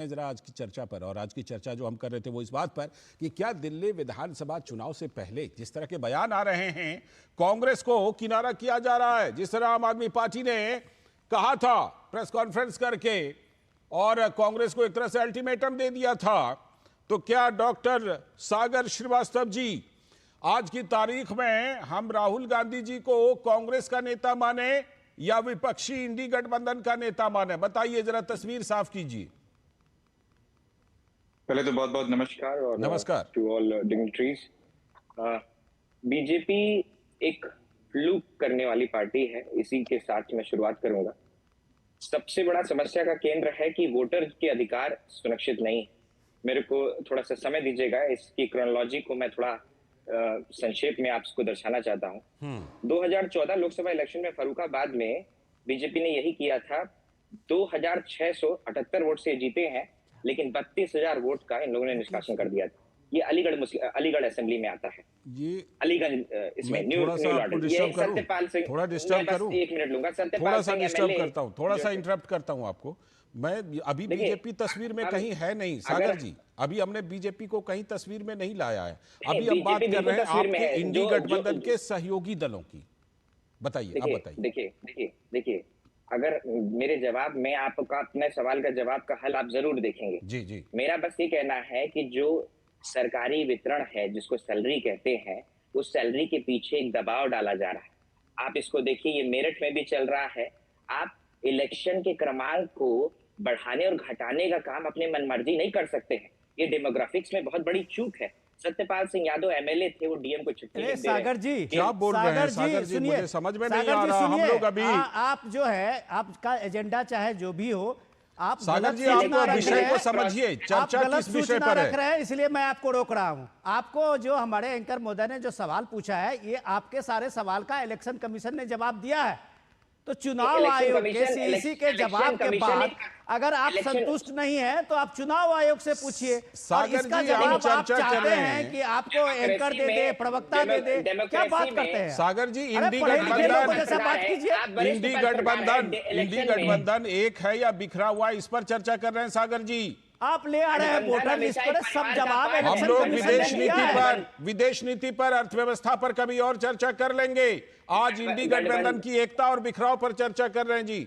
जरा आज की चर्चा पर, और आज की चर्चा जो हम कर रहे थे वो इस बात पर कि क्या दिल्ली विधानसभा चुनाव से पहले जिस तरह के बयान आ रहे हैं, कांग्रेस को किनारा किया जा रहा है। जिस तरह आम आदमी पार्टी ने कहा था प्रेस कॉन्फ्रेंस करके और कांग्रेस को एक तरह से अल्टीमेटम दे दिया था, तो क्या डॉक्टर सागर श्रीवास्तव जी आज की तारीख में हम राहुल गांधी जी को कांग्रेस का नेता माने या विपक्षी इंडी गठबंधन का नेता माने? बताइए, जरा तस्वीर साफ कीजिए। पहले तो बहुत बहुत नमस्कार और नमस्कार टू ऑल डिग्निटरीज। बीजेपी एक फ्लूक करने वाली पार्टी है, इसी के साथ मैं शुरुआत करूंगा। सबसे बड़ा समस्या का केंद्र है कि वोटर के अधिकार सुरक्षित नहीं। मेरे को थोड़ा सा समय दीजिएगा, इसकी क्रोनोलॉजी को मैं थोड़ा संक्षेप में आपको दर्शाना चाहता हूं। 2014 लोकसभा इलेक्शन में फर्रुखाबाद में बीजेपी ने यही किया था। 2678 वोट से जीते हैं, लेकिन 32,000 वोट का इन लोगों ने निष्कासन कर दिया था। ये अलीगढ़ असेंबली में आता है। ये अलीगढ़ इसमें थोड़ा सा आपको डिस्टर्ब करूं, थोड़ा डिस्टर्ब करूं, 1 मिनट लूंगा। थोड़ा सा डिस्टर्ब करता हूं, थोड़ा सा इंटरप्ट करता हूं आपको। मैं अभी बीजेपी तस्वीर में कहीं है नहीं सागर जी, अभी हमने बीजेपी को कहीं तस्वीर में नहीं लाया है। अभी हम बात कर रहे हैं आपके इंडी गठबंधन के सहयोगी दलों की। बताइए, आप बताइए। देखिए, अगर मेरे जवाब में आपका अपने सवाल का जवाब का हल आप जरूर देखेंगे। जी जी। मेरा बस ये कहना है कि जो सरकारी वितरण है, जिसको सैलरी कहते हैं, उस सैलरी के पीछे एक दबाव डाला जा रहा है। आप इसको देखिए, ये मेरठ में भी चल रहा है। आप इलेक्शन के क्रमांक को बढ़ाने और घटाने का काम अपने मनमर्जी नहीं कर सकते हैं। ये डेमोग्राफिक्स में बहुत बड़ी चूक है। सत्यपाल सिंह यादव एमएलए थे, वो डीएम को चिट्ठी लिख दे रहे हैं। सागर जी क्या बोल रहे हैं? सागर जी मुझे समझ में नहीं आ रहा। हम लोग अभी आप जो है, आपका एजेंडा चाहे जो भी हो, आप सागर जी आप विषय को समझिए, चर्चा किस विषय पर रख रहे हैं, इसलिए मैं आपको रोक रहा हूं। आपको जो हमारे एंकर महोदय ने जो सवाल पूछा है, ये आपके सारे सवाल का इलेक्शन कमीशन ने जवाब दिया है। तो चुनाव आयोग के सीईसी के जवाब के बाद अगर आप संतुष्ट नहीं है तो आप चुनाव आयोग से पूछिए, और इसका जवाब आप चाहते हैं कि आपको एंकर दे दे, प्रवक्ता दे दे। क्या बात करते हैं सागर जी? इंडी गठबंधन एक है या बिखरा हुआ, इस पर चर्चा कर रहे हैं सागर जी। आप ले आ रहे हैं वोटर लिस्ट पर सब जवाब। हम लोग विदेश नीति पर, अर्थव्यवस्था पर कभी और चर्चा कर लेंगे। आज इंडी गठबंधन की एकता और बिखराव पर चर्चा कर रहे हैं जी।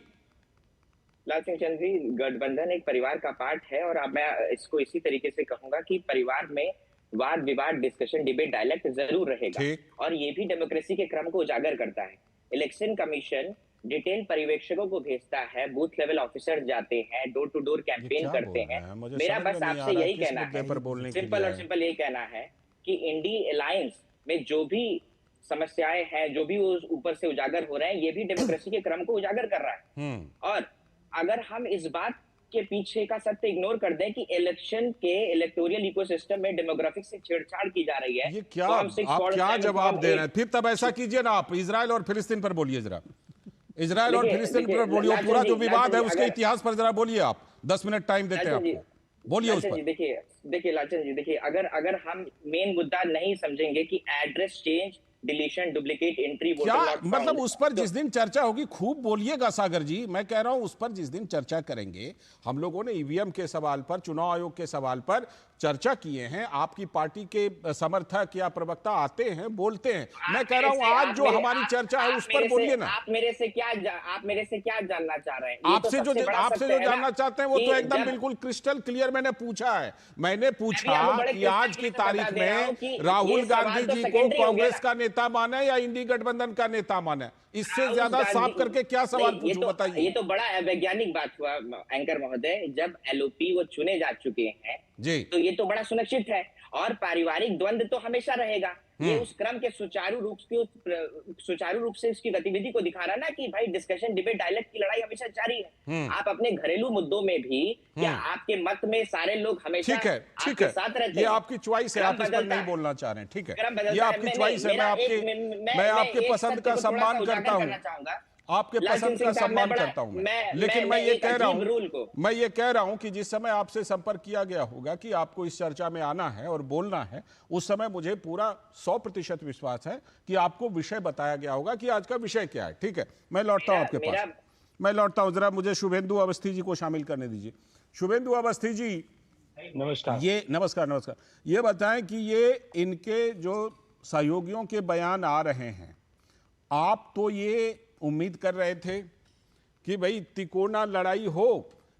लाल सिंह चंद जी, गठबंधन एक परिवार का पार्ट है, और अब मैं इसको इसी तरीके से कहूंगा कि परिवार में वाद विवाद, डिस्कशन, डिबेट, डायलेक्ट जरूर रहेगा, और ये भी डेमोक्रेसी के क्रम को उजागर करता है। इलेक्शन कमीशन डिटेल पर्यवेक्षकों को भेजता है, बूथ लेवल ऑफिसर जाते हैं, डोर टू डोर कैंपेन करते हैं। मेरा बस आपसे यही कहना है, सिंपल यही कहना है कि इंडी अलायंस में जो भी समस्याएं हैं, जो भी ऊपर से उजागर हो रहे हैं, ये भी डेमोक्रेसी के क्रम को उजागर कर रहा है। और अगर हम इस बात के पीछे का सत्य इग्नोर कर दें कि इलेक्शन के इलेक्टोरियल इकोसिस्टम में डेमोग्राफिक से छेड़छाड़ की जा रही है, ये क्या आप क्या जवाब दे रहे हैं? फिर तब ऐसा कीजिए ना, आप इजराइल और फिलिस्तीन पर बोलिए जरा। इजराइल और फिलिस्तीन पर बोलिए, पूरा जो विवाद है उसके इतिहास पर जरा बोलिए। आप 10 मिनट टाइम देते हैं आपको, बोलिए उस पर। देखिए लालचंद जी, देखिए, अगर हम मेन मुद्दा नहीं समझेंगे कि address change, deletion, duplicate entry, क्या मतलब उस पर जिस दिन चर्चा होगी खूब बोलिएगा सागर जी। मैं कह रहा हूं उस पर जिस दिन चर्चा करेंगे, हम लोगों ने ईवीएम के सवाल पर, चुनाव आयोग के सवाल पर चर्चा किए हैं। आपकी पार्टी के समर्थक या प्रवक्ता आते हैं, बोलते हैं। मैं कह रहा हूं आज जो हमारी चर्चा है उस पर बोलिए ना। आप मेरे से क्या जानना चाह रहे हैं? आपसे जो जानना चाहते हैं वो तो एकदम बिल्कुल क्रिस्टल क्लियर मैंने पूछा है। मैंने पूछा कि आज की तारीख में राहुल गांधी जी को कांग्रेस का नेता माने या इंडी गठबंधन का नेता माने? इससे ज्यादा साफ करके क्या सवाल पूछूं, बताइए। ये तो बड़ा वैज्ञानिक बात हुआ एंकर महोदय। जब एलओपी वो चुने जा चुके हैं जी, तो ये तो बड़ा सुनिश्चित है, और पारिवारिक द्वंद तो हमेशा रहेगा। ये उस क्रम के सुचारू रूप से उसकी गतिविधि को दिखा रहा ना कि भाई डिस्कशन, डिबेट, डायलेक्ट की लड़ाई हमेशा जारी है। आप अपने घरेलू मुद्दों में भी, क्या आपके मत में सारे लोग हमेशा आपके साथ रहते हैं? ये आपकी चॉइस है, आप इस पर नहीं बोलना चाह रहे हैं, ठीक है, ये आपकी चॉइस है। मैं आपके पसंद का सम्मान करता हूँ, आपके पसंद का सम्मान करता हूं मैं, लेकिन मैं ये कह रहा हूं कि जिस समय आपसे संपर्क किया गया होगा कि आपको इस चर्चा में आना है और बोलना है, उस समय मुझे पूरा 100% विश्वास है कि आपको विषय बताया गया होगा कि आज का विषय क्या है। ठीक है, मैं लौटता हूं आपके पास, मैं लौटता हूं। जरा मुझे शुभेंदु अवस्थी जी को शामिल करने दीजिए। शुभेंदु अवस्थी जी, नमस्कार। नमस्कार। ये बताएं कि ये इनके जो सहयोगियों के बयान आ रहे हैं, आप तो ये उम्मीद कर रहे थे कि भाई तिकोना लड़ाई हो,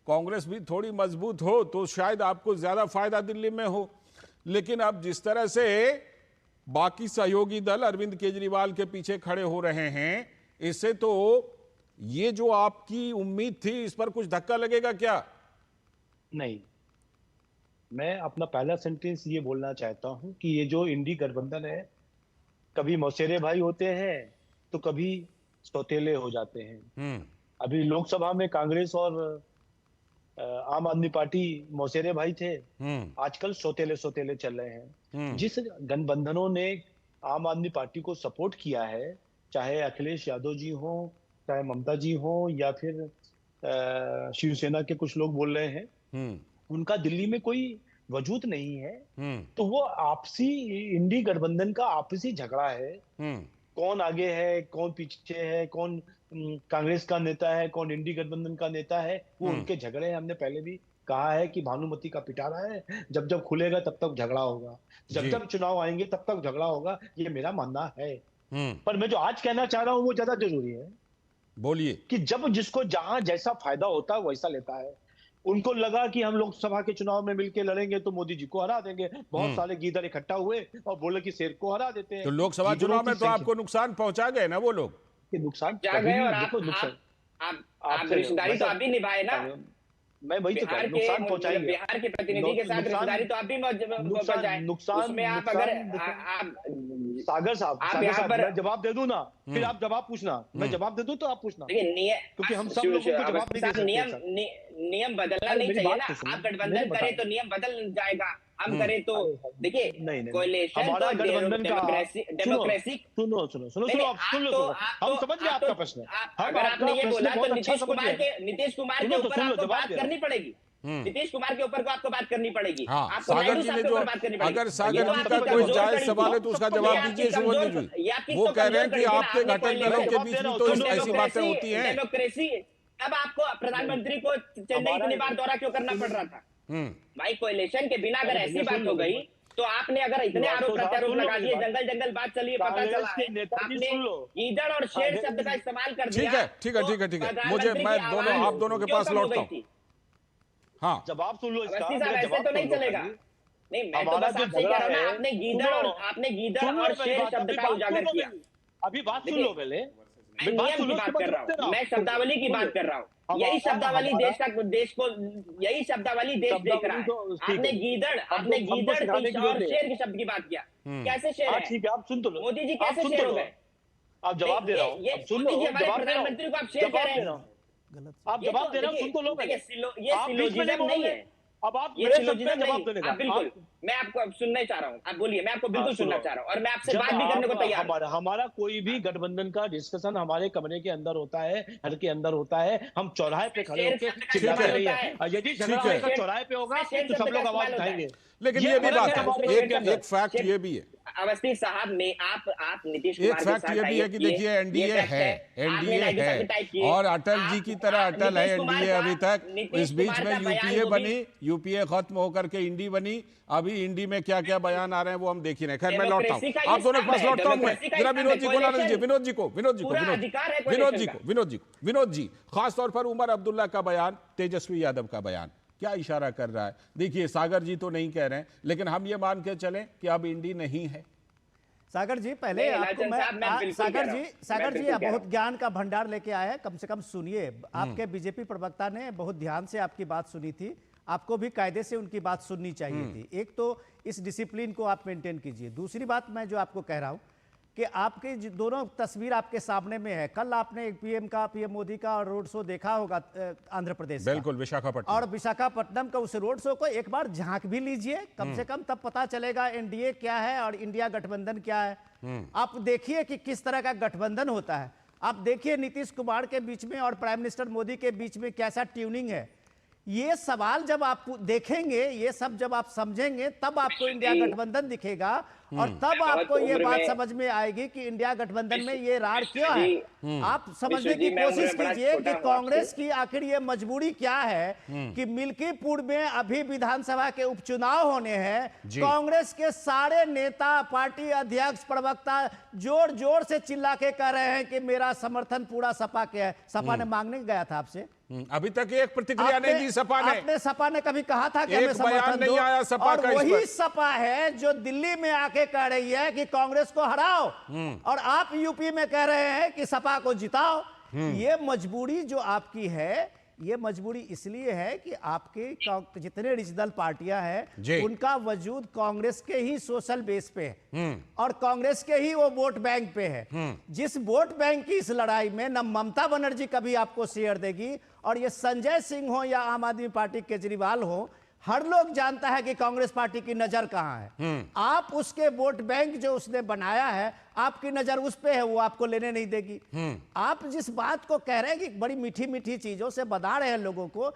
कांग्रेस भी थोड़ी मजबूत हो तो शायद आपको ज्यादा फायदा दिल्ली में हो, लेकिन अब जिस तरह से बाकी सहयोगी दल अरविंद केजरीवाल के पीछे खड़े हो रहे हैं, इससे तो ये जो आपकी उम्मीद थी इस पर कुछ धक्का लगेगा क्या? नहीं, मैं अपना पहला सेंटेंस ये बोलना चाहता हूं कि ये जो इंडी गठबंधन है, कभी मौसेरे भाई होते हैं तो कभी सौतेले हो जाते हैं। अभी लोकसभा में कांग्रेस और आम आदमी पार्टी मौसेरे भाई थे, आजकल सौतेले चल रहे हैं। जिस गठबंधनों ने आम आदमी पार्टी को सपोर्ट किया है, चाहे अखिलेश यादव जी हो, चाहे ममता जी हो, या फिर शिवसेना के कुछ लोग बोल रहे हैं, उनका दिल्ली में कोई वजूद नहीं है। तो वो आपसी इंडी गठबंधन का आपसी झगड़ा है, कौन आगे है, कौन पीछे है, कौन कांग्रेस का नेता है, कौन इंडी गठबंधन का नेता है, वो उनके झगड़े हैं। हमने पहले भी कहा है कि भानुमति का पिटारा है, जब जब खुलेगा तब तक झगड़ा होगा, जब जब चुनाव आएंगे तब तक झगड़ा होगा, ये मेरा मानना है। पर मैं जो आज कहना चाह रहा हूं वो ज्यादा जरूरी है। बोलिए। कि जब जिसको जहां जैसा फायदा होता है वैसा लेता है। उनको लगा कि हम लोकसभा के चुनाव में मिलकर लड़ेंगे तो मोदी जी को हरा देंगे, बहुत सारे गीदड़ इकट्ठा हुए और बोले कि शेर को हरा देते हैं। तो लोकसभा चुनाव में तो आपको नुकसान पहुंचा गए ना वो लोग? नुकसान आप रिश्तेदारी तो आप भी निभाए ना। मैं वही तो नुकसान पहुंचाएंगे। बिहार के प्रतिनिधि के साथ रिश्तेदारी तो आप भी नुकसान उसमें आप अगर सागर साहब मैं जवाब दे दूं ना, फिर आप जवाब पूछना, मैं जवाब दे दूं तो आप पूछना, क्योंकि हम सब लोगों को जवाब नहीं दे सकते। नियम बदलना नहीं चाहिए ना। आप गठबंधन करें तो नियम बदल जाएगा, हम करें तो देखिए हमारा गठबंधन का डेमोक्रेसी। सुनो हम समझ गए आपका प्रश्न। अगर आपने ये बोला तो नीतीश कुमार के ऊपर आपको बात करनी पड़ेगी। नीतीश कुमार के ऊपर को आपको बात करनी पड़ेगी। सागर जी ने जो, अगर सागर जी का कोई जायज सवाल है तो उसका जवाब दीजिए शुभंदु जी। वो कह रहे हैं कि आपके घटक दलों के बीच में तो ऐसी बातें होती हैं। डेमोक्रेसी, तब आपको प्रधानमंत्री को चेन्नई इतनी बार दौरा क्यों करना पड़ रहा था? भाई कोएलिशन के बिना अगर ऐसी बात हो गई तो आपने अगर इतने आरोप प्रत्यारोप लगा दिए, जंगल बात चलिए, पता चला आपने गीदड़ और शेर शब्द का इस्तेमाल कर दिया। ठीक है, मैं आप दोनों के पास लौटता हूँ। हाँ, जवाब सुन लो इसका। ऐसे तो नहीं चलेगा। नहीं, मैं तो बस आपसे कह रहा हूं ना, आपने गीदड़ और शेर शब्द का उजागर किया। अभी बात सुन लो पहले। मैं नियम की बात कर रहा हूँ, मैं शब्दावली की बात कर रहा हूँ। यही शब्दावली देश देख रहा है। आपने गीदड़ और शेर के शब्द की बात किया। कैसे शेर है? ठीक है, आप सुन तो लो। मोदी जी कैसे शेर हो गए? आप जवाब दे रहा हूँ, मोदी जी हमारे प्रधानमंत्री को आप शेर कह रहे हैं। आप जवाब दे रहे हो, सुन तो लो। ये सिलोजिज्म नहीं है। अब आप मेरे सिलोजिज्म जवाब देने का। बिल्कुल, मैं आपको अब सुनना चाह रहा हूँ, आप बोलिए, मैं आपको बिल्कुल सुनना चाह रहा हूँ और मैं आपसे बात भी करने को तैयार हूं। हमारा कोई भी गठबंधन का डिस्कशन हमारे कमरे के अंदर होता है, घर के अंदर होता है, हम चौराहे पे खड़े होकर चिल्लाते नहीं है। यदि झगड़ा चौराहे पे होगा तो सब लोग आवाज उठाएंगे। लेकिन ये भी बात है, एक फैक्ट ये भी है अवस्थी साहब में आप नीतीश कुमार एक फैक्ट ये भी है कि देखिए एनडीए है और अटल जी की तरह अटल है एनडीए अभी तक। इस बीच में यूपीए बनी, यूपीए खत्म होकर के इंडी बनी, अभी इंडी में क्या क्या बयान आ रहे हैं वो हम देख ही रहे। खैर मैं लौटता हूँ, आप दोनों के पास लौटता हूँ मैं। जरा विनोद जी को लाना दीजिए, विनोद जी खासतौर पर उमर अब्दुल्ला का बयान, तेजस्वी यादव का बयान क्या इशारा कर रहा है? देखिए सागर जी तो नहीं कह रहे हैं, लेकिन हम ये मान के चलें कि अब इंडी नहीं है। सागर जी पहले आपको मैं सागर जी बहुत ज्ञान का भंडार लेके आए हैं, कम से कम सुनिए। आपके बीजेपी प्रवक्ता ने बहुत ध्यान से आपकी बात सुनी थी, आपको भी कायदे से उनकी बात सुननी चाहिए थी। एक तो इस डिसिप्लिन को आप मेंटेन कीजिए। दूसरी बात मैं जो आपको कह रहा हूं कि आपके दोनों तस्वीर आपके सामने में है। कल आपने पीएम मोदी का रोड शो देखा होगा आंध्र प्रदेश, बिल्कुल विशाखापट्टनम, और विशाखापट्टनम का उस रोड शो को एक बार झांक भी लीजिए, कम से कम तब पता चलेगा एनडीए क्या है और इंडिया गठबंधन क्या है। आप देखिए कि किस तरह का गठबंधन होता है। आप देखिए नीतीश कुमार के बीच में और प्राइम मिनिस्टर मोदी के बीच में कैसा ट्यूनिंग है। ये सवाल जब आप देखेंगे, ये सब जब आप समझेंगे, तब आपको इंडिया गठबंधन दिखेगा और तब आपको ये बात समझ में आएगी कि इंडिया गठबंधन में ये रार क्यों है। आप समझने की कोशिश कीजिए कि कांग्रेस की आखिर ये मजबूरी क्या है कि मिल्कीपुर में अभी विधानसभा के उपचुनाव होने हैं। कांग्रेस के सारे नेता, पार्टी अध्यक्ष, प्रवक्ता जोर जोर से चिल्ला के कह रहे हैं कि मेरा समर्थन पूरा सपा के है। सपा ने मांगने गया था आपसे, अभी तक एक प्रतिक्रिया नहीं दी सपा ने। आपने सपा ने कभी कहा था कि हमें समर्थन दो? नहीं आया सपा और का इस वही पर। सपा है जो दिल्ली में आके कह रही है कि कांग्रेस को हराओ और आप यूपी में कह रहे हैं कि सपा को जिताओ। ये मजबूरी जो आपकी है, ये मजबूरी इसलिए है कि आपके जितने रीजनल पार्टियां हैं उनका वजूद कांग्रेस के ही सोशल बेस पे है और कांग्रेस के ही वो वोट बैंक पे है। जिस वोट बैंक की इस लड़ाई में न ममता बनर्जी कभी आपको शेयर देगी और ये संजय सिंह हो या आम आदमी पार्टी केजरीवाल हो, हर लोग जानता है कि कांग्रेस पार्टी की नजर कहां है। आप उसके वोट बैंक जो उसने बनाया है, आपकी नजर उस पे है, वो आपको लेने नहीं देगी। आप जिस बात को कह रहे हैं कि बड़ी मीठी मीठी चीजों से बता रहे हैं लोगों को,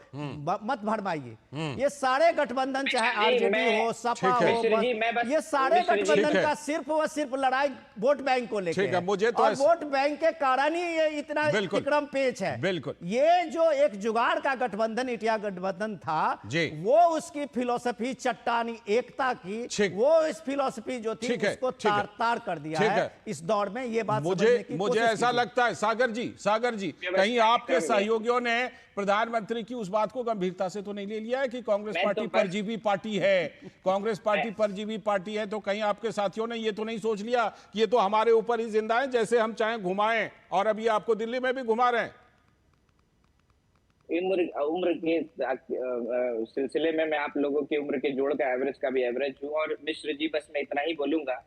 मत भरमाइए। ये सारे गठबंधन, चाहे आरजेडी हो, सपा हो, ये सारे गठबंधन का सिर्फ व सिर्फ लड़ाई वोट बैंक को लेकर, मुझे तो और वोट बैंक के कारण ही ये इतना विक्रम पेच है। बिल्कुल, ये जो एक जुगाड़ का गठबंधन, इंडिया गठबंधन था, वो उसकी फिलॉसफी चट्टानी एकता की, वो इस फिलॉसफी जो थी उसको तार तार कर दिया है। इस दौर में ये बात मुझे ऐसा लगता है सागर जी कहीं आपके सहयोगियों ने प्रधानमंत्री की उस बात को गंभीरता से तो नहीं ले लिया है कि कांग्रेस पार्टी परजीवी पार्टी है, कांग्रेस पार्टी परजीवी पार्टी है, तो कहीं आपके साथियों ने ये तो नहीं सोच लिया कि ये तो हमारे ऊपर ही जिंदा है, जैसे हम चाहें घुमाएं, और अभी आपको दिल्ली में भी घुमा रहे हैं। उम्र के सिलसिले में मैं आप लोगों की उम्र के जोड़ का एवरेज का भी एवरेज हूँ। और मिश्र जी, बस मैं इतना ही बोलूंगा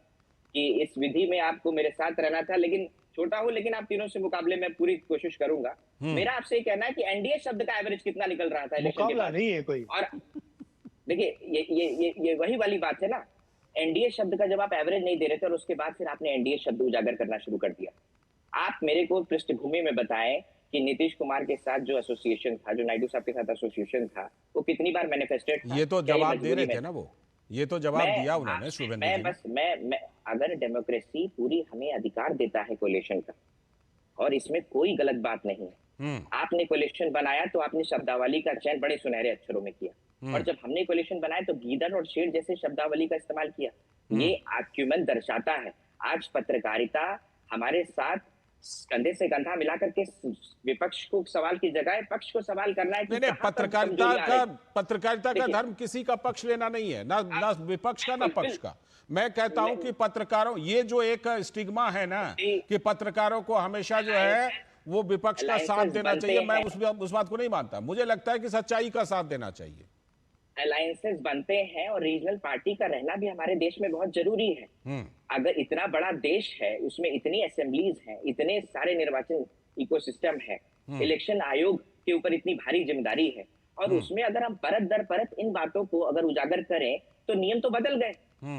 कि इस विधि में आपको मेरे साथ रहना था, लेकिन छोटा हूं, लेकिन आप तीनों से मुकाबले में पूरी कोशिश करूंगा। मेरा आपसे ये कहना है कि एनडीए शब्द का एवरेज कितना निकल रहा था इलेक्शन के बाद? नहीं है कोई। और देखिए, ये वही वाली बात है ना, एनडीए शब्द का जब आप एवरेज नहीं दे रहे थे और उसके बाद फिर आपने एनडीए शब्द उजागर करना शुरू कर दिया। आप मेरे को पृष्ठभूमि में बताएं कि नीतीश कुमार के साथ जो एसोसिएशन था, जो नायडू साहब के साथ एसोसिएशन था, वो कितनी बार मैनिफेस्टेड था? ये तो जवाब दे रहे थे ना, वो ये तो जवाब दिया उन्होंने शुभेंदु जी। मैं अगर डेमोक्रेसी पूरी हमें अधिकार देता है कोलिशन का, और इसमें कोई गलत बात नहीं है। आपने कोलिशन बनाया तो आपने शब्दावली का चयन बड़े सुनहरे अक्षरों में किया, और जब हमने कोलिशन बनाया तो गीदड़ और शेर जैसे शब्दावली का इस्तेमाल किया। ये आर्ग्यूमेंट दर्शाता है आज पत्रकारिता हमारे साथ कंधे से कंधा मिलाकर के विपक्ष को सवाल की जगह पक्ष को सवाल करना है। नहीं, पत्रकारिता का धर्म किसी का पक्ष लेना नहीं है, ना विपक्ष का ना पक्ष का। मैं कहता हूं कि पत्रकारों, ये जो एक स्टिग्मा है ना कि पत्रकारों को हमेशा जो है वो विपक्ष का साथ देना चाहिए, मैं उस बात को नहीं मानता। मुझे लगता है कि सच्चाई का साथ देना चाहिए। अलायंसेस बनते हैं और रीजनल पार्टी का रहना भी हमारे देश में बहुत जरूरी है। अगर इतना बड़ा देश है, उसमें इतनी असेंबलीज हैं, इतने सारे निर्वाचन इकोसिस्टम है, इलेक्शन आयोग के ऊपर इतनी भारी जिम्मेदारी है, और उसमें अगर हम परत दर परत इन बातों को अगर उजागर करें तो नियम तो बदल गए।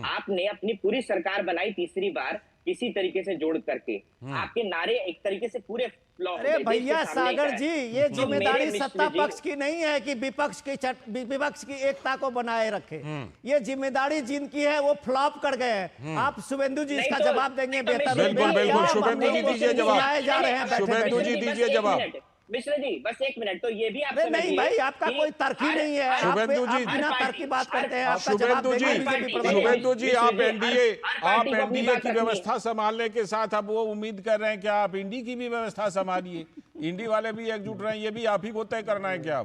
आपने अपनी पूरी सरकार बनाई तीसरी बार किसी तरीके से जोड़ करके, आपके नारे एक तरीके से पूरे फ्लॉप। अरे भैया सागर जी, ये जिम्मेदारी सत्ता पक्ष की नहीं है कि विपक्ष की एकता को बनाए रखे। ये जिम्मेदारी जिनकी है वो फ्लॉप कर गए हैं। आप शुभेंदु जी इसका जवाब देंगे बेहतर। बिल्कुल शुभेंदु जी दीजिए जवाब। जा रहे हैं, शुभेंदु जी दीजिए जवाब। मिश्र जी बस एक मिनट, तो ये भी आप नहीं भाई, आपका कोई तर्क ही नहीं है। शुभेंदु जी बिना तर्क की बात करते हैं। शुभेंदु जी आप एनडीए की व्यवस्था संभालने के साथ अब वो उम्मीद कर रहे हैं कि आप इंडी की भी व्यवस्था संभालिए, इंडी वाले भी एकजुट रहे हैं, ये भी आप ही को तय करना है क्या?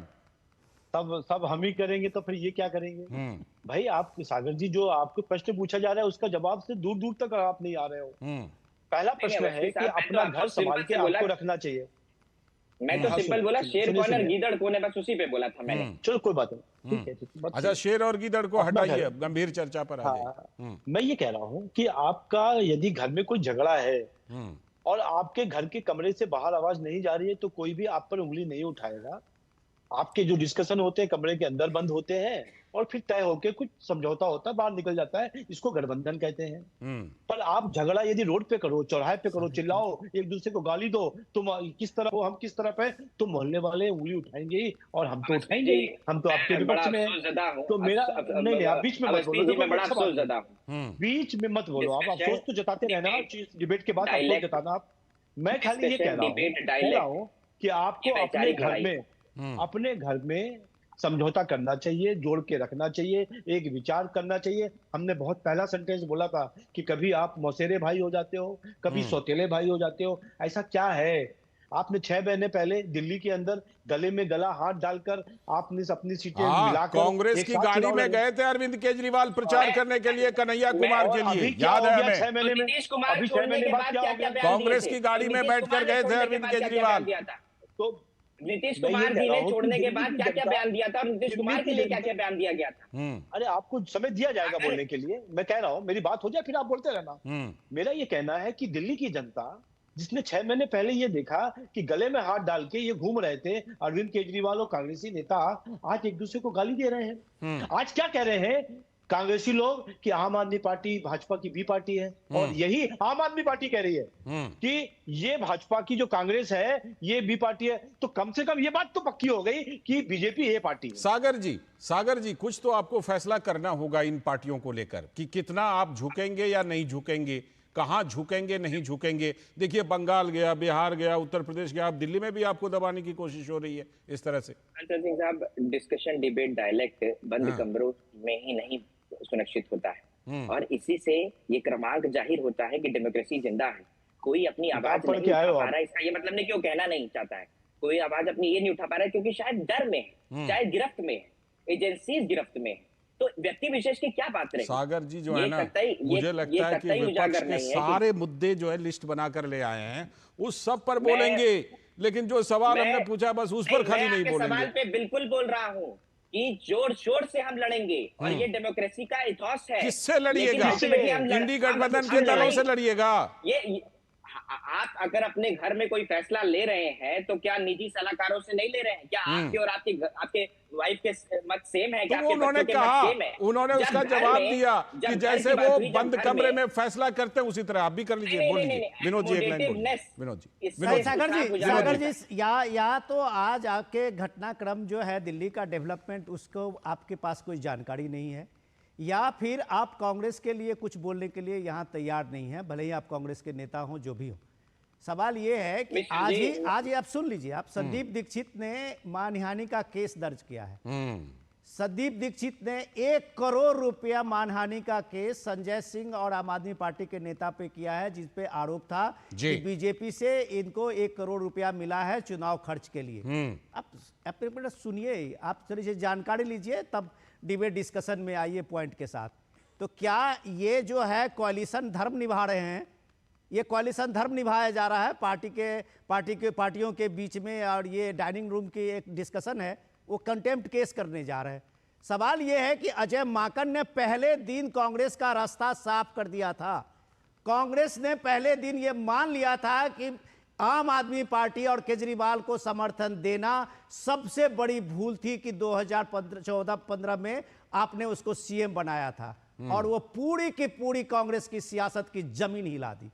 अब सब हम ही करेंगे तो फिर ये क्या करेंगे? भाई आप सागर जी, जो आपको प्रश्न पूछा जा रहा है उसका जवाब से दूर दूर तक आप नहीं आ रहे हो। पहला प्रश्न है कि अपना घर संभाल के आपको रखना चाहिए। मैं तो सिंपल बोला, शेर कौन और गीदड़ कौन है, बस उसी पे बोला था मैंने। चलो कोई बात नहीं, ठीक है। अच्छा, शेर और गीदड़ को हटाइए, अब गंभीर चर्चा पर आ जाइए। मैं ये कह रहा हूँ कि आपका यदि घर में कोई झगड़ा है और आपके घर के कमरे से बाहर आवाज नहीं जा रही है तो कोई भी आप पर उंगली नहीं उठाएगा। आपके जो डिस्कशन होते हैं कमरे के अंदर बंद होते हैं और फिर तय होके कुछ समझौता होता है, बाहर निकल जाता है, इसको गठबंधन कहते हैं। पर आप झगड़ा यदि रोड पे करो, चौराहे पे करो, चिल्लाओ, एक दूसरे को गाली दो, तुम किस तरफ हो, हम किस तरफ है, तो मोहल्ले वाले उंगली उठाएंगे ही, और हम तो उठाएंगे ही, हम तो आपके विपक्ष में हैं। तो मेरा नहीं, आप बीच में मत बोलो, बीच में मत बोलो, आप अफसोस तो जताते रहना, डिबेट के बाद अफसोस जताना आप। मैं खाली ये कह रहा हूँ कि आपको अपने घर में समझौता करना चाहिए, जोड़ के रखना चाहिए, एक विचार करना चाहिए। हमने बहुत पहला सेंटेंस बोला था कि कभी आप मौसेरे भाई हो जाते हो, कभी सौतेले भाई हो जाते हो। ऐसा क्या है? आपने 6 महीने पहले दिल्ली के अंदर गले में गला हाथ डालकर आपने अपनी सीटें मिलाकर कांग्रेस की गाड़ी में गए थे अरविंद केजरीवाल प्रचार करने के लिए कन्हैया कुमार के लिए, याद है हमें? 6 महीने में, अभी 6 महीने बाद क्या हो गया? कांग्रेस की गाड़ी में बैठकर गए थे अरविंद केजरीवाल। तो नीतीश कुमार जी ने छोड़ने के बाद क्या क्या बयान दिया था और नीतीश कुमार के लिए क्या क्या बयान दिया गया था? अरे आपको समय दिया जाएगा बोलने के लिए, मैं कह रहा हूँ, मेरी बात हो जाए फिर आप बोलते रहना। मेरा ये कहना है कि दिल्ली की जनता जिसने 6 महीने पहले ये देखा कि गले में हाथ डाल के ये घूम रहे थे अरविंद केजरीवाल और कांग्रेसी नेता, आज एक दूसरे को गाली दे रहे हैं। आज क्या कह रहे हैं कांग्रेसी लोग कि आम आदमी पार्टी भाजपा की बी पार्टी है, और यही आम आदमी पार्टी कह रही है कि ये भाजपा की जो कांग्रेस है ये बी पार्टी है। तो कम से कम ये बात तो पक्की हो गई कि बीजेपी ए पार्टी है। सागर जी कुछ तो आपको फैसला करना होगा इन पार्टियों को लेकर कि कितना आप झुकेंगे या नहीं झुकेंगे, कहां झुकेंगे नहीं झुकेंगे। देखिए बंगाल गया, बिहार गया, उत्तर प्रदेश गया, अब दिल्ली में भी आपको दबाने की कोशिश हो रही है इस तरह से। सिंह साहब, डिस्कशन डिबेट डायलेक्ट बंद कमरों में ही नहीं सुनिश्चित होता है, और इसी से ये क्रमांक जाहिर होता है कि डेमोक्रेसी जिंदा है। कोई अपनी आवाज नहीं उठा पा रहा है, इसका ये मतलब नहीं कि वो कहना नहीं चाहता है, कोई आवाज अपनी ये नहीं उठा पा रहा है क्योंकि शायद डर में है, शायद गिरफ्त में है, एजेंसी गिरफ्त में है। तो व्यक्ति विशेष की क्या बात रही? सागर जी जो है ना, मुझे लगता है कि विपक्ष के सारे मुद्दे जो है लिस्ट बनाकर ले आए हैं, उस सब पर बोलेंगे, लेकिन जो सवाल हमने पूछा बस उस पर खाली नहीं बोलेंगे। सवाल पे बिल्कुल बोल रहा हूँ कि जोर शोर से हम लड़ेंगे, और ये डेमोक्रेसी का इथॉस है। किससे लड़िएगा? इंडी गठबंधन के दलों से लड़िएगा। ये आप अगर अपने घर में कोई फैसला ले रहे हैं तो क्या निजी सलाहकारों से नहीं ले रहे हैं? क्या आपके और आपके वाइफ के मत सेम है? क्या तो उन्होंने कहा, उन्होंने उसका जवाब दिया कि जैसे वो बंद कमरे में फैसला करते हैं उसी तरह आप भी कर लीजिए। बोल लीजिए विनोद जी, एक लाइन बोलिए। विनोद जी, सागर जी या तो आज आपके घटनाक्रम जो है दिल्ली का डेवलपमेंट, उसको आपके पास कोई जानकारी नहीं है, या फिर आप कांग्रेस के लिए कुछ बोलने के लिए यहाँ तैयार नहीं है, भले ही आप कांग्रेस के नेता हो जो भी हो। सवाल ये है कि आज ही आप सुन लीजिए, आप संदीप दीक्षित ने मानहानि का केस दर्ज किया है। संदीप दीक्षित ने 1 करोड़ रुपया मानहानि का केस संजय सिंह और आम आदमी पार्टी के नेता पे किया है, जिस पे आरोप था कि बीजेपी से इनको 1 करोड़ रुपया मिला है चुनाव खर्च के लिए। आप सुनिए, आप थोड़ी सी जानकारी लीजिए, तब डिबेट डिस्कशन में आइए पॉइंट के साथ। तो क्या ये जो है कोalition धर्म निभा रहे हैं? ये कोalition धर्म निभाया जा रहा है पार्टियों के बीच में, और ये डाइनिंग रूम की एक डिस्कशन है, वो कंटेम्प्ट केस करने जा रहे हैं। सवाल ये है कि अजय माकन ने पहले दिन कांग्रेस का रास्ता साफ कर दिया था। कांग्रेस ने पहले दिन ये मान लिया था कि आम आदमी पार्टी और केजरीवाल को समर्थन देना सबसे बड़ी भूल थी कि 2014-15 में आपने उसको सीएम बनाया था, और वो पूरी की पूरी कांग्रेस की सियासत की जमीन हिला दी।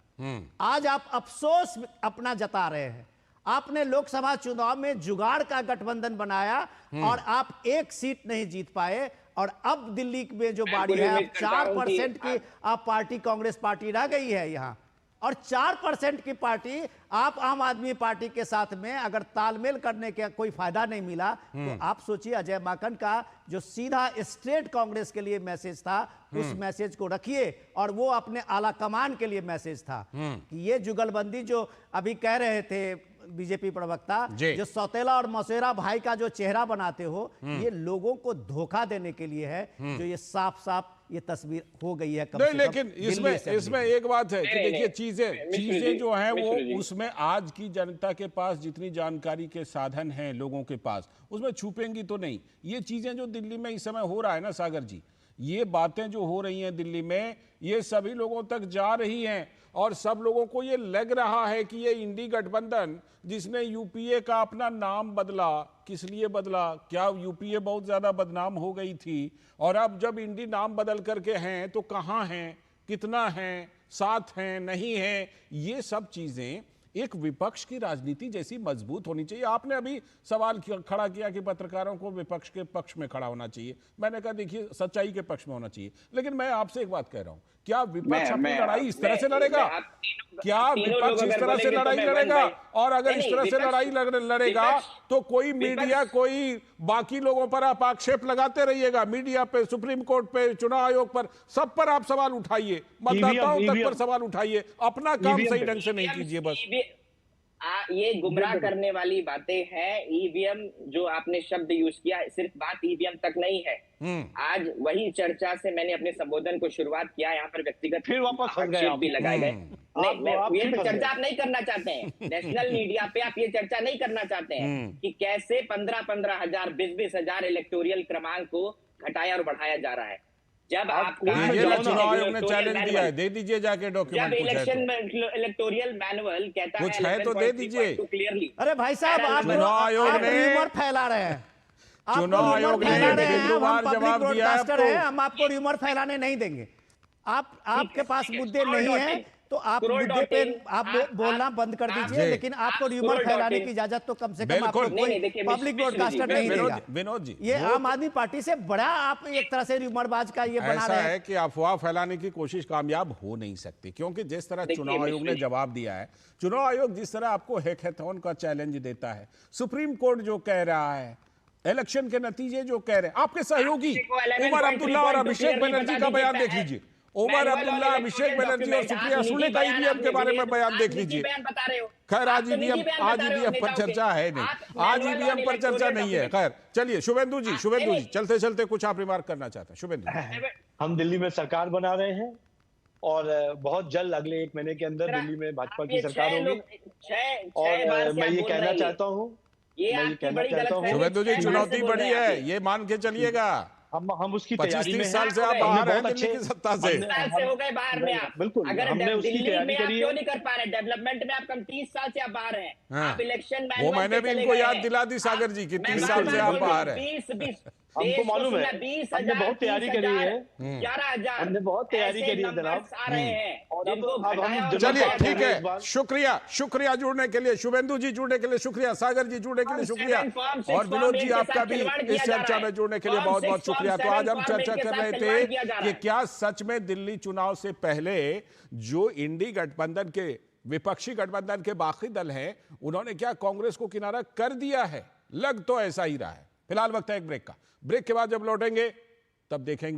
आज आप अफसोस अपना जता रहे हैं। आपने लोकसभा चुनाव में जुगाड़ का गठबंधन बनाया और आप एक सीट नहीं जीत पाए, और अब दिल्ली में जो बाड़ी है, अब 4% की आप पार्टी कांग्रेस पार्टी रह गई है यहाँ, और 4% की पार्टी आप आम आदमी पार्टी के साथ में अगर तालमेल करने का कोई फायदा नहीं मिला, तो आप सोचिए अजय माकन का जो सीधा स्ट्रेट कांग्रेस के लिए मैसेज था, उस मैसेज को रखिए, और वो अपने आला कमान के लिए मैसेज था कि ये जुगलबंदी जो अभी कह रहे थे बीजेपी प्रवक्ता, जो सौतेला और मौसेरा भाई का जो चेहरा बनाते हो, ये लोगों को धोखा देने के लिए है, जो ये साफ साफ ये तस्वीर हो गई है। नहीं, लेकिन इसमें एक बात है कि देखिए चीजें जो हैं वो उसमें आज की जनता के पास जितनी जानकारी के साधन हैं लोगों के पास, उसमें छुपेंगी तो नहीं। ये चीजें जो दिल्ली में इस समय हो रहा है ना सागर जी, ये बातें जो हो रही हैं दिल्ली में, ये सभी लोगों तक जा रही हैं और सब लोगों को ये लग रहा है कि ये इंडी गठबंधन जिसने यूपीए का अपना नाम बदला, किस लिए बदला? क्या यूपीए बहुत ज्यादा बदनाम हो गई थी? और अब जब इंडी नाम बदल करके हैं तो कहाँ हैं, कितना हैं, साथ हैं, नहीं हैं? ये सब चीजें एक विपक्ष की राजनीति जैसी मजबूत होनी चाहिए। आपने अभी सवाल खड़ा किया कि पत्रकारों को विपक्ष के पक्ष में खड़ा होना चाहिए। मैंने कहा देखिए सच्चाई के पक्ष में होना चाहिए, लेकिन मैं आपसे एक बात कह रहा हूं, क्या विपक्ष अपनी लड़ाई इस तरह से लड़ेगा? क्या विपक्ष इस तरह से लड़ाई लड़ेगा? और अगर इस तरह से लड़ाई लड़ेगा तो कोई मीडिया, कोई बाकी लोगों पर आप आक्षेप लगाते रहिएगा, मीडिया पे, सुप्रीम कोर्ट पे, चुनाव आयोग पर, सब पर आप सवाल उठाइए, मतदाताओं तक पर सवाल उठाइए, अपना काम सही ढंग से नहीं कीजिए। बस ये गुमराह करने वाली बातें हैं। ईवीएम जो आपने शब्द यूज किया, सिर्फ बात ईवीएम तक नहीं है। आज वही चर्चा से मैंने अपने संबोधन को शुरुआत किया, यहाँ पर व्यक्तिगत फिर वापस आक्षेप भी लगाए गए। नहीं, ये चर्चा आप नहीं करना चाहते हैं। नेशनल मीडिया पे आप ये चर्चा नहीं करना चाहते हैं कि कैसे 15-15 हजार, 20-20 हजार इलेक्टोरियल क्रमांक को घटाया और बढ़ाया जा रहा है। जब आपका चुनाव आयोग ने चैलेंज दिया है, दे दीजिए जाके डॉक्यूमेंट। जब इलेक्शन इलेक्टोरियल मैनुअल कहता है कुछ है तो दे दीजिए क्लियरली। अरे भाई साहब, आप र्यूमर फैला रहे हैं, चुनाव आयोग ने बिंदुवार जवाब दिया है। हम आपको र्यूमर फैलाने नहीं देंगे। आपके पास मुद्दे नहीं है तो आप मुद्दे पे आप बोलना बंद कर दीजिए, लेकिन आपको र्यूमर फैलाने की इजाजत तो कम से कम आपको कोई पब्लिक ब्रॉडकास्टर नहीं देगा। विनोद जी, ये आम आदमी पार्टी से बड़ा आप एक तरह से र्यूमरबाज का ये बना रहे हैं। ऐसा है कि अफवाह फैलाने की कोशिश कामयाब हो नहीं सकती, क्योंकि जिस तरह चुनाव आयोग ने जवाब दिया है, चुनाव आयोग जिस तरह आपको हैकाथॉन का चैलेंज देता है, सुप्रीम कोर्ट जो कह रहा है, इलेक्शन के नतीजे जो कह रहे हैं, आपके सहयोगी उमर अब्दुल्ला और अभिषेक बनर्जी का बयान देख लीजिए। उमर अब्दुल्ला, अभिषेक बनर्जी और सुप्रिया सुले का ईवीएम के बारे में बयान देख लीजिए। खैर आज ईवीएम पर चर्चा है नहीं, आज ईवीएम पर चर्चा नहीं है। खैर चलिए शुभेंदु जी, चलते चलते कुछ आप रिमार्क करना चाहते हैं? शुभेंदु, हम दिल्ली में सरकार बना रहे हैं और बहुत जल्द अगले 1 महीने के अंदर दिल्ली में भाजपा की सरकार होगी। और मैं ये कहना चाहता हूँ, शुभेंदु जी, चुनौती बड़ी है, ये मान के चलिएगा। हम उसकी तैयारी में 25-30 साल से आप बाहर हैं दिल्ली की सत्ता से। 30 साल से हो गए बाहर में आप। बिल्कुल, अगर हमने उसकी दिल्ली तैयारी में आप करी क्यों है। नहीं कर पा रहे? डेवलपमेंट में आप कम 30 साल से आप बाहर हैं। आप इलेक्शन वो मैंने भी इनको याद दिला दी सागर जी की 30 साल से आप बाहर हैं। 20 हमको मालूम है, 20 हमने बहुत तैयारी करी है, 11,000 हमने बहुत तैयारी करी है जनाब। आ रहे हैं और जिनको अब चलिए ठीक है, शुक्रिया जुड़ने के लिए, शुभेंदु जी जुड़ने के लिए शुक्रिया, सागर जी जुड़ने के लिए शुक्रिया, और विनोद जी आपका भी इस चर्चा में जुड़ने के लिए बहुत बहुत शुक्रिया। तो आज हम चर्चा कर रहे थे कि क्या सच में दिल्ली चुनाव से पहले जो इंडी गठबंधन के, विपक्षी गठबंधन के बाकी दल हैं, उन्होंने क्या कांग्रेस को किनारा कर दिया है? लग तो ऐसा ही रहा है। फिलहाल वक्त है एक ब्रेक का। ब्रेक के बाद जब लौटेंगे तब देखेंगे